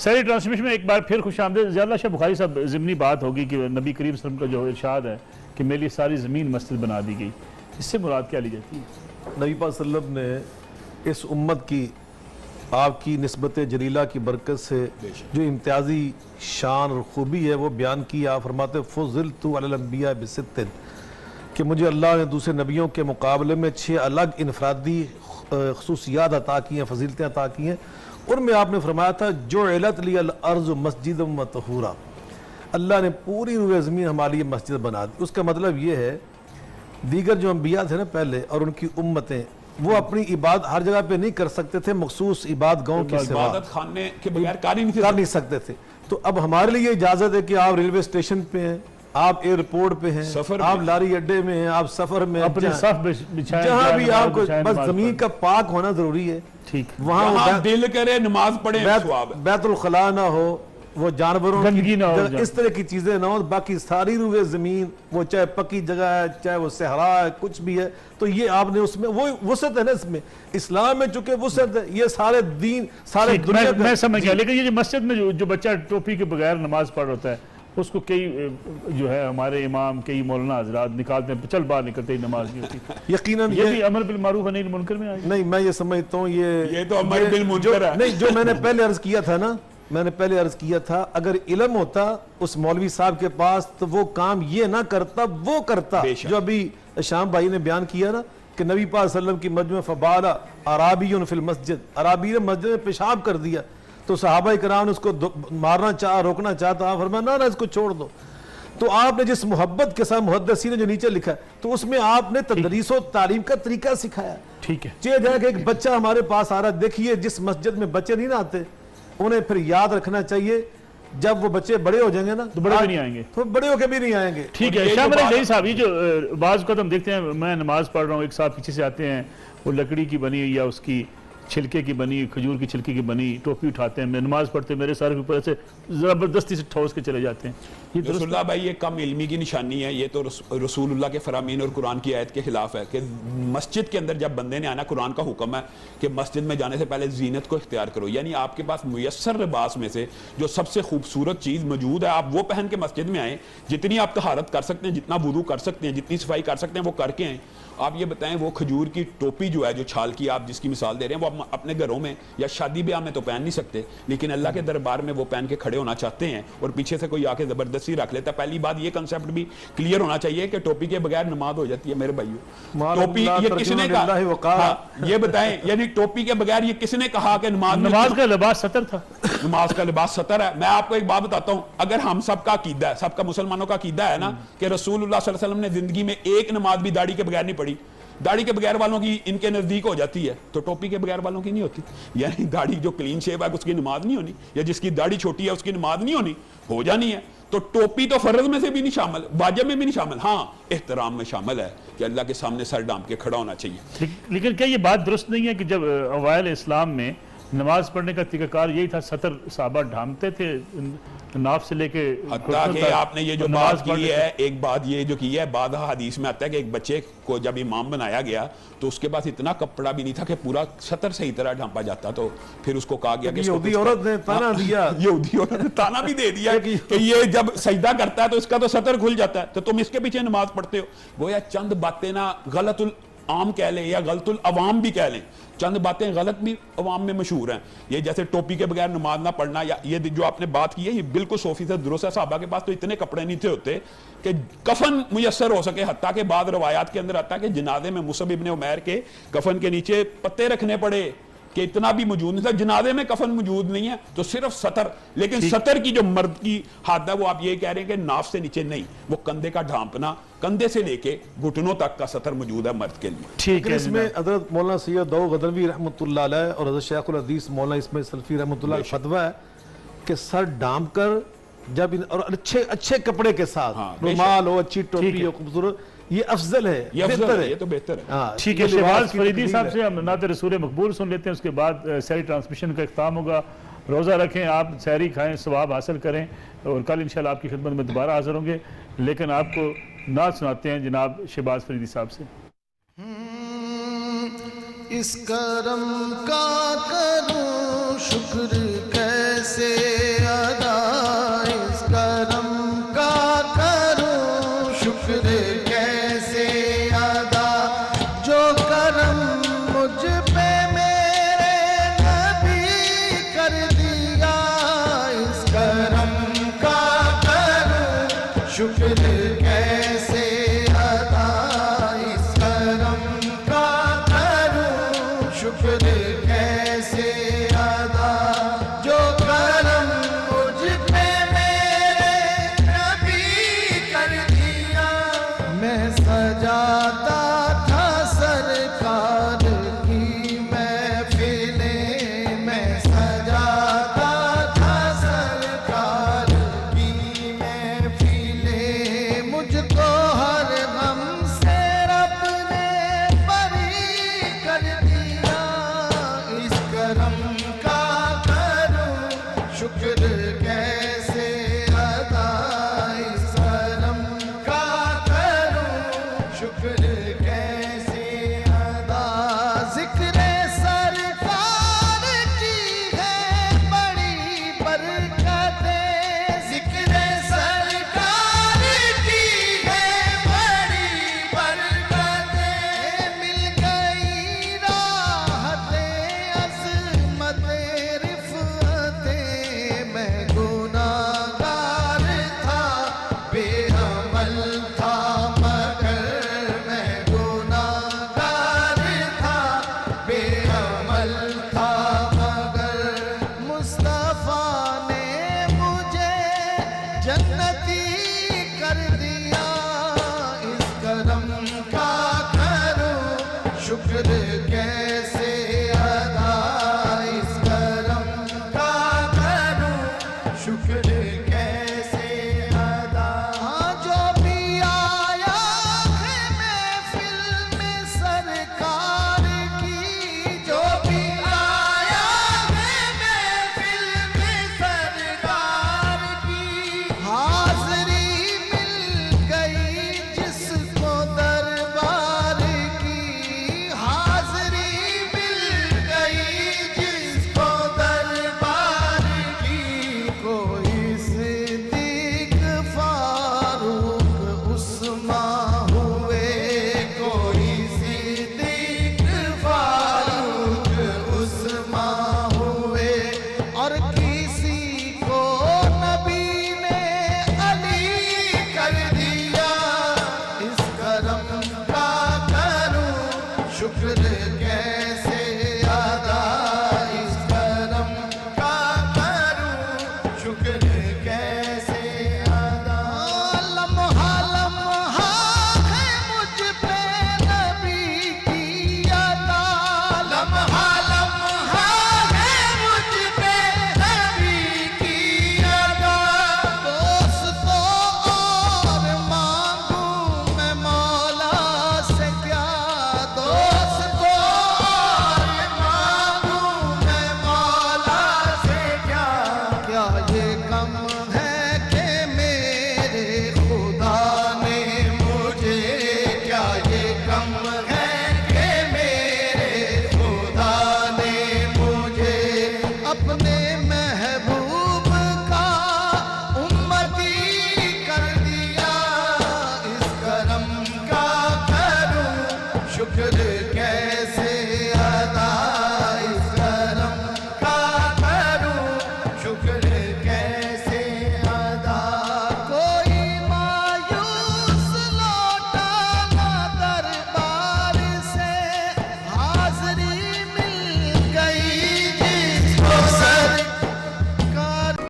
سہری transmission میں ایک بار پھر خوش آمدید. ضیاء اللہ شاہ بخاری صاحب ضمنی بات ہوگی کہ نبی کریم صلی اللہ علیہ وسلم کا جو ارشاد ہے کہ میرے لیے ساری زمین مسجد بنا دی گئی, اس سے مراد کیا لی جاتی ہے؟ نبی پاک صلی اللہ علیہ وسلم نے اس امت کی آپ کی نسبت جلیلہ کی برکت سے جو امتیازی شان اور خوبی ہے وہ بیان کی. آپ فرماتے فضلت علی الانبیاء بست, کہ مجھے اللہ نے دوسرے نبیوں کے مقابلے میں 6 الگ انفرادی خصوصیات عطا کی ہیں, فضیلتیں عطا کی ہیں. ان میں آپ نے فرمایا تھا جعلت لی الارض مسجدا وطہورا, اللہ نے پوری روئے زمین ہمارے لیے مسجد بنا دی. اس کا مطلب یہ ہے دیگر جو انبیاء تھے نا پہلے اور ان کی امتیں, وہ اپنی عبادت ہر جگہ پہ نہیں کر سکتے تھے, مخصوص عبادت گاہوں کی سوا عبادت خانے کے بغیر کر نہیں سکتے تھے. تو اب ہمارے لیے اجازت ہے کہ آپ ریلوے اسٹیشن پہ ہیں, آپ ایئرپورٹ پہ ہیں, آپ لاری اڈے میں ہیں, آپ سفر میں, اپنے صف بچھائیں, جہاں بھی آپ کو بس زمین کا پاک ہونا ضروری ہے. ٹھیک, وہاں دل کرے نماز پڑھیں, بیت الخلاء نہ ہو, وہ جانوروں گندگی نہ ہو, اس طرح کی چیزیں نہ ہو, باقی ساری روئے زمین, وہ چاہے پکی جگہ ہے چاہے وہ صحرا ہے, کچھ بھی ہے. تو یہ آپ نے اس میں وہ وسعت ہے نا, اس میں اسلام میں چونکہ وسعت ہے, یہ سارے دین سارے دنیا میں سمجھ گیا. لیکن یہ جو مسجد میں جو بچہ ٹوپی کے بغیر نماز پڑھ ہوتا ہے, اس کو کئی جو ہے ہمارے امام کئی مولانا حضرات نکالتے ہیں, چل باہر نکلتے ہی نماز نہیں ہوتی. یقیناً یہ بھی امر بالمعروف و نہی عن المنکر میں آئے گا. نہیں, میں یہ سمجھتا ہوں یہ تو امر بالمنکر ہے. نہیں, جو میں نے پہلے عرض کیا تھا نا, اگر علم ہوتا اس مولوی صاحب کے پاس تو وہ کام یہ نہ کرتا, وہ کرتا جو ابھی شام بھائی نے بیان کیا نا کہ نبی پاک صلی اللہ علیہ وسلم کی مجمع فبال اعرابی فی المسجد, عرابی نے مسجد میں پیشاب کر دیا تو صحابہ کرام نے اس کو مارنا چاہا, روکنا چاہتا, آپ فرمایا نہ اس کو چھوڑ دو. تو آپ نے جس محبت کے ساتھ محدثین نے جو نیچے لکھا ہے تو اس میں آپ نے تدریس و تعلیم کا طریقہ سکھایا. ٹھیک ہے, چاہے جائے کہ ایک بچہ ہمارے پاس آ رہا ہے, دیکھیے جس مسجد میں بچے نہیں نہ آتے انہیں پھر یاد رکھنا چاہیے جب وہ بچے بڑے ہو جائیں گے نا تو بڑے بھی نہیں آئیں گے, تو بڑے ہو کے بھی نہیں آئیں گے. ٹھیک ہے. شاہ میرے صاحب, یہ جو بعض اوقات ہم دیکھتے ہیں, میں نماز پڑھ رہا ہوں, ایک صاحب پیچھے سے آتے ہیں, وہ لکڑی کی بنی یا اس کی چھلکے کی بنی, کھجور کی چھلکے کی بنی ٹوپی اٹھاتے ہیں, میں نماز پڑھتے میرے سر کے اوپر سے زبردستی سے ٹھوس کے چلے جاتے ہیں. یہ رسول اللہ بھائی یہ کم علمی کی نشانی ہے, یہ تو رسول اللہ کے فرامین اور قرآن کی آیت کے خلاف ہے کہ مسجد کے اندر جب بندے نے آنا, قرآن کا حکم ہے کہ مسجد میں جانے سے پہلے زینت کو اختیار کرو, یعنی آپ کے پاس میسر لباس میں سے جو سب سے خوبصورت چیز موجود ہے آپ وہ پہن کے مسجد میں آئیں, جتنی آپ طہارت کر سکتے ہیں, جتنا وضو کر سکتے ہیں, جتنی صفائی کر سکتے ہیں وہ کر کے آئیں. آپ یہ بتائیں وہ کھجور کی ٹوپی جو ہے, جو چھال کی آپ جس کی مثال دے رہے ہیں, وہ اپنے گھروں میں یا شادی بیاہ میں تو پہن نہیں سکتے, لیکن اللہ کے دربار میں وہ پہن کے کھڑے ہونا چاہتے ہیں اور پیچھے سے کوئی آ کے زبردستی رکھ لیتا ہے. پہلی بات یہ کنسیپٹ بھی کلیئر ہونا چاہیے کہ ٹوپی کے بغیر نماز ہو جاتی ہے. میرے بھائیو, ٹوپی یہ کس نے کہا, یہ بتائیں, یعنی ٹوپی کے بغیر یہ کس نے کہا کہ نماز کا لباس سطر تھا؟ نماز کا لباس سطر ہے. میں آپ کو ایک بات بتاتا ہوں, اگر ہم سب کا عقیدہ ہے, سب کا مسلمانوں کا عقیدہ ہے نا کہ رسول اللہ صلی اللہ علیہ وسلم نے زندگی میں ایک نماز بھی داڑھی کے بغیر نہیں پڑھی, داڑھی کے بغیر والوں کی ان کے نزدیک ہو جاتی ہے, تو ٹوپی کے بغیر والوں کی نہیں ہوتی. یعنی داڑھی جو کلین شیو ہے اس کی نماز نہیں ہونی, یا جس کی داڑھی چھوٹی ہے اس کی نماز نہیں ہونی, ہو جانی ہے. تو ٹوپی تو فرض میں سے بھی نہیں شامل, واجب میں بھی نہیں شامل, ہاں احترام میں شامل ہے کہ اللہ کے سامنے سر ڈھانپ کے کھڑا ہونا چاہیے. لیکن کیا یہ بات درست نہیں ہے کہ جب اوائل اسلام میں نماز پڑھنے کا طریقہ کار یہی تھا, سطر صحابہ ڈھانپتے تھے ناف سے لے کے, حتیٰ کہ آپ نے یہ جو بات کی ہے, ایک بات یہ جو کی ہے, بعض حدیث میں آتا ہے کہ ایک بچے کو جب امام بنایا گیا تو اس کے پاس اتنا کپڑا بھی نہیں تھا کہ پورا سطر صحیح طرح ڈھانپا جاتا, تو پھر اس کو کہا گیا کہ یہودی عورت نے تانا دیا, یہودی عورت نے تانا بھی دے دیا کہ یہ جب سجدہ کرتا ہے تو اس کا تو سطر کھل جاتا ہے, تو تم اس کے پیچھے نماز پڑھتے ہو. گویا چند باتیں نا غلط العام کہہ لیں یا غلط العوام بھی کہہ لیں, چند باتیں غلط بھی عوام میں مشہور ہیں. یہ جیسے ٹوپی کے بغیر نماز نہ پڑھنا, یا یہ جو آپ نے بات کی ہے یہ بالکل 100% درست ہے. صحابہ کے پاس تو اتنے کپڑے نہیں تھے ہوتے کہ کفن میسر ہو سکے, حتیٰ کہ بعض روایات کے اندر آتا ہے کہ جنازے میں مصعب ابن عمیر کے کفن کے نیچے پتے رکھنے پڑے, کہ اتنا بھی موجود نہیں تھا. جنازے میں کفن موجود نہیں ہے تو صرف سطر, لیکن سطر کی جو مرد کی حد ہے وہ آپ یہ کہہ رہے ہیں کہ ناف سے نیچے نہیں, وہ کندھے کا ڈھانپنا, کندھے سے لے کے گھٹنوں تک کا سطر موجود ہے مرد کے لیے. ٹھیک ہے. اس میں حضرت مولانا سید داؤد غدنوی رحمۃ اللہ علیہ اور حضرت شیخ الحدیث مولانا اسماعیل سلفی رحمۃ اللہ علیہ فتویٰ ہے کہ سر ڈھانپ کر جب اور اچھے کپڑے کے ساتھ, رومال ہو, اچھی ٹوپی ہو, خوبصورت, یہ افضل ہے, بہتر ہے, یہ تو بہتر ہے. ٹھیک ہے. شہباز فریدی صاحب سے ہم نعت رسول مقبول سن لیتے ہیں, اس کے بعد سحری ٹرانسمیشن کا اختتام ہوگا. روزہ رکھیں آپ, سحری کھائیں, ثواب حاصل کریں, اور کل انشاءاللہ آپ کی خدمت میں دوبارہ حاضر ہوں گے. لیکن آپ کو نعت سناتے ہیں جناب شہباز فریدی صاحب سے. اس کرم کا کروں شکر کیسے شکر کیسے ادا جو کرم مجھ پہ میرے نبی کر دیا، اس کرم کا کروں شکر کیسے ادا، اس کرم کا کروں شکر کیسے ادا جو کرم مجھ پہ میرے نبی کر دیا۔ میں سجاتا تھا سرکار کی محفلیں، میں سجاتا تھا سرکار کی محفلیں، مجھ کو ہر غم سے رب نے بری کر دیا، اس کرم کا کروں شکر کیسے ادا، اس کرم کا کروں شکر کیسے ادا۔ ذکر سرکار کی ہے بڑی برکتیں، ذکر سرکار کی ہے بڑی برکتیں، مل گئی راحت عظمت رفعتیں، میں گناہگار تھا بے عمل تھا مگر، میں گناہگار تھا بے عمل تھا مگر، مصطفیٰ نے مجھے جنتی کر دیا، اس کرم کا کروں شکر